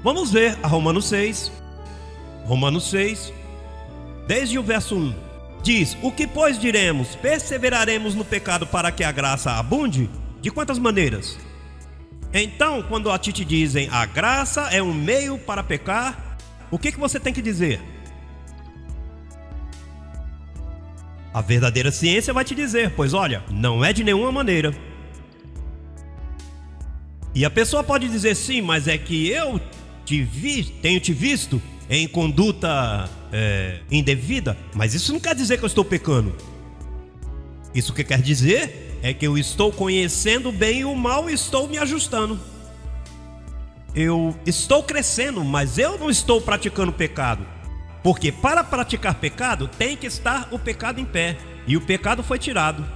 Vamos ver a Romanos 6. Romanos 6, desde o verso 1. Diz: o que pois diremos? Perseveraremos no pecado para que a graça abunde? De quantas maneiras? Então, quando a ti te dizem a graça é um meio para pecar, o que você tem que dizer? A verdadeira ciência vai te dizer: pois olha, não é de nenhuma maneira. E a pessoa pode dizer: sim, mas é que eu tenho te visto em conduta indevida. Mas isso não quer dizer que eu estou pecando. Isso que quer dizer é que eu estou conhecendo o bem e o mal e estou me ajustando. Eu estou crescendo, mas eu não estou praticando pecado. Porque para praticar pecado tem que estar o pecado em pé. E o pecado foi tirado.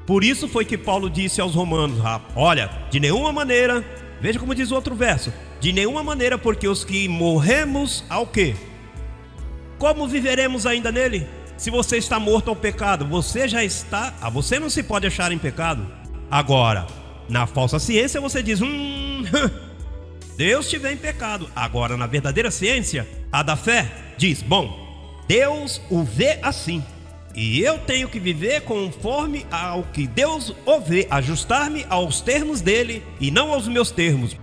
Por isso foi que Paulo disse aos romanos: olha, de nenhuma maneira, veja como diz o outro verso, de nenhuma maneira, porque os que morremos ao quê? Como viveremos ainda nele? Se você está morto ao pecado, você já está, você não se pode achar em pecado. Agora, na falsa ciência você diz: Deus te vê em pecado. Agora, na verdadeira ciência, a da fé, diz: bom, Deus o vê assim, e eu tenho que viver conforme ao que Deus o vê, ajustar-me aos termos dele e não aos meus termos.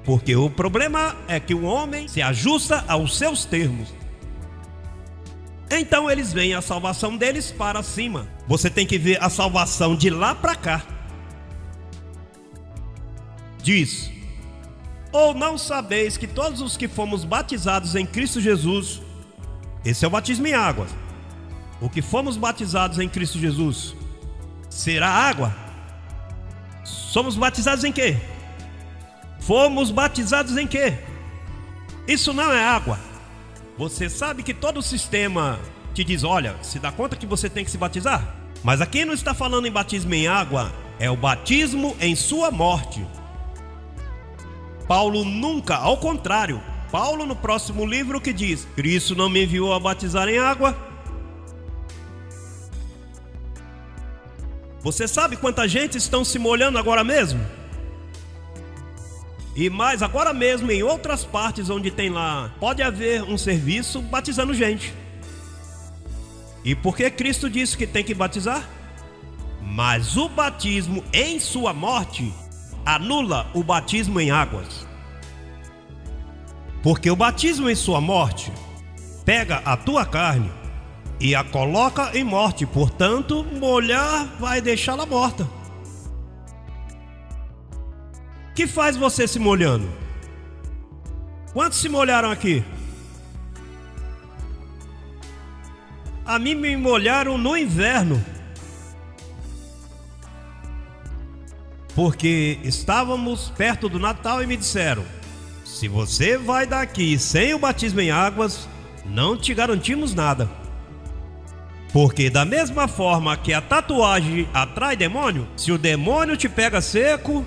Porque o problema é que o homem se ajusta aos seus termos. Então eles veem a salvação deles para cima. Você tem que ver a salvação de lá para cá. Diz: ou não sabeis que todos os que fomos batizados em Cristo Jesus, esse é o batismo em água, o que fomos batizados em Cristo Jesus, será água? Somos batizados em quê? Fomos batizados em quê? Isso não é água. Você sabe que todo o sistema te diz: olha, se dá conta que você tem que se batizar. Mas aqui não está falando em batismo em água, é o batismo em sua morte. Paulo nunca, ao contrário, Paulo no próximo livro que diz: Cristo não me enviou a batizar em água. Você sabe quanta gente estão se molhando agora mesmo? E mais, agora mesmo em outras partes onde tem lá, pode haver um serviço batizando gente. E por que Cristo disse que tem que batizar? Mas o batismo em sua morte anula o batismo em águas. Porque o batismo em sua morte pega a tua carne e a coloca em morte. Portanto, molhar vai deixá-la morta. O que faz você se molhando? Quantos se molharam aqui? A mim me molharam no inverno. Porque estávamos perto do Natal e me disseram: se você vai daqui sem o batismo em águas, não te garantimos nada. Porque da mesma forma que a tatuagem atrai demônio, se o demônio te pega seco,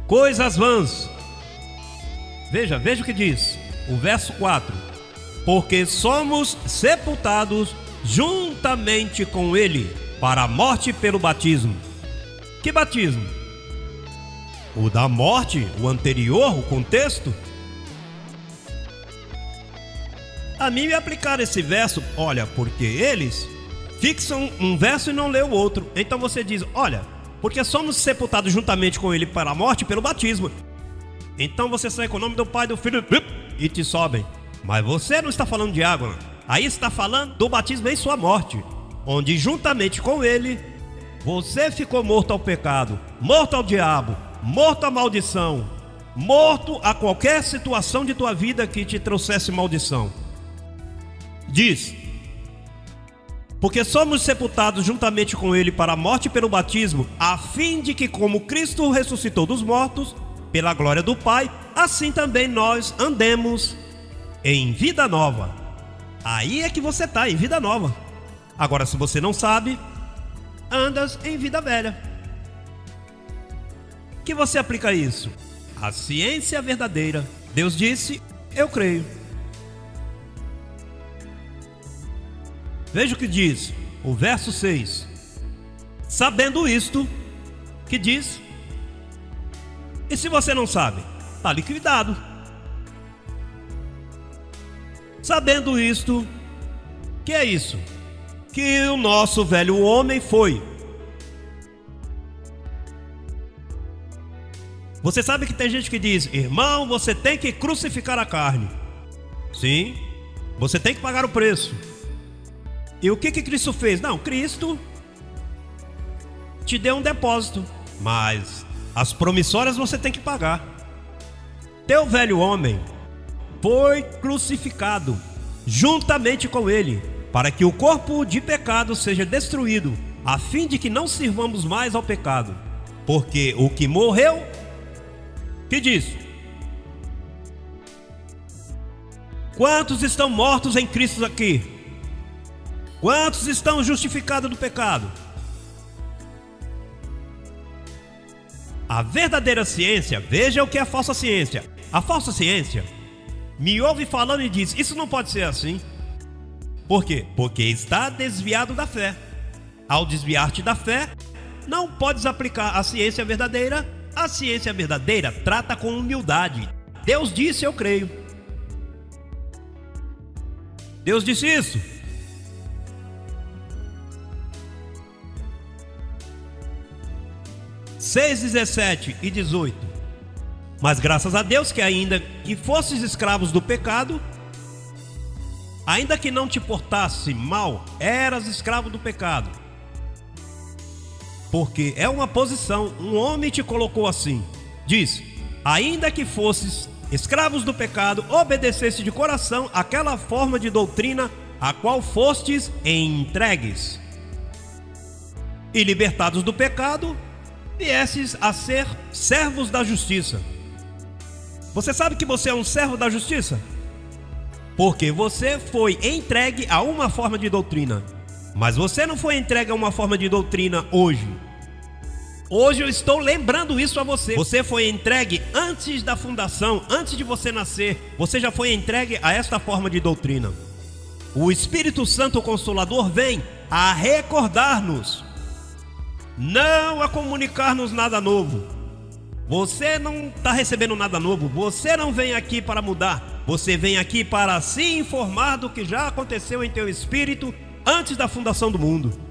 coisas vãs. Veja o que diz o verso 4: porque somos sepultados juntamente com ele para a morte pelo batismo. Que batismo? O da morte, o anterior, o contexto. A mim me aplicaram esse verso, olha, porque eles fixam um verso e não lê o outro. Então você diz: olha, porque somos sepultados juntamente com ele para a morte pelo batismo. Então você sai com o nome do Pai, do Filho e te sobem. Mas você não está falando de água. Aí está falando do batismo em sua morte, onde juntamente com ele você ficou morto ao pecado, morto ao diabo, morto à maldição, morto a qualquer situação de tua vida que te trouxesse maldição. Diz: porque somos sepultados juntamente com ele para a morte pelo batismo, a fim de que, como Cristo ressuscitou dos mortos pela glória do Pai, assim também nós andemos em vida nova. Aí é que você está, em vida nova. Agora, se você não sabe, andas em vida velha. Que você aplica isso? A ciência verdadeira. Deus disse: eu creio. Veja o que diz o verso 6. Sabendo isto, que diz: E se você não sabe, está liquidado. Sabendo isto, que é isso? Que o nosso velho homem foi. Você sabe que tem gente que diz: irmão, você tem que crucificar a carne. Sim, você tem que pagar o preço. E o que Cristo fez? Não, Cristo te deu um depósito, mas as promissórias você tem que pagar. Teu velho homem foi crucificado juntamente com ele, para que o corpo de pecado seja destruído, a fim de que não sirvamos mais ao pecado. Porque o que morreu, que diz? Quantos estão mortos em Cristo aqui? Quantos estão justificados do pecado? A verdadeira ciência, veja o que é a falsa ciência. A falsa ciência me ouve falando e diz: isso não pode ser assim. Por quê? Porque está desviado da fé. Ao desviar-te da fé, não podes aplicar a ciência verdadeira. A ciência verdadeira trata com humildade. Deus disse, eu creio. Deus disse isso. Seis, 17 e 18. Mas graças a Deus que ainda que fosses escravos do pecado, ainda que não te portasse mal, eras escravo do pecado. Porque é uma posição, um homem te colocou assim. Diz: ainda que fosses escravos do pecado, obedecesse de coração aquela forma de doutrina a qual fostes entregues. E libertados do pecado, viesses a ser servos da justiça. Você sabe que você é um servo da justiça? Porque você foi entregue a uma forma de doutrina. Mas você não foi entregue a uma forma de doutrina hoje. Hoje eu estou lembrando isso a você. Você foi entregue antes da fundação, antes de você nascer. Você já foi entregue a esta forma de doutrina. O Espírito Santo, o Consolador, vem a recordar-nos, não a comunicar-nos nada novo. Você não está recebendo nada novo. Você não vem aqui para mudar. Você vem aqui para se informar do que já aconteceu em teu espírito antes da fundação do mundo.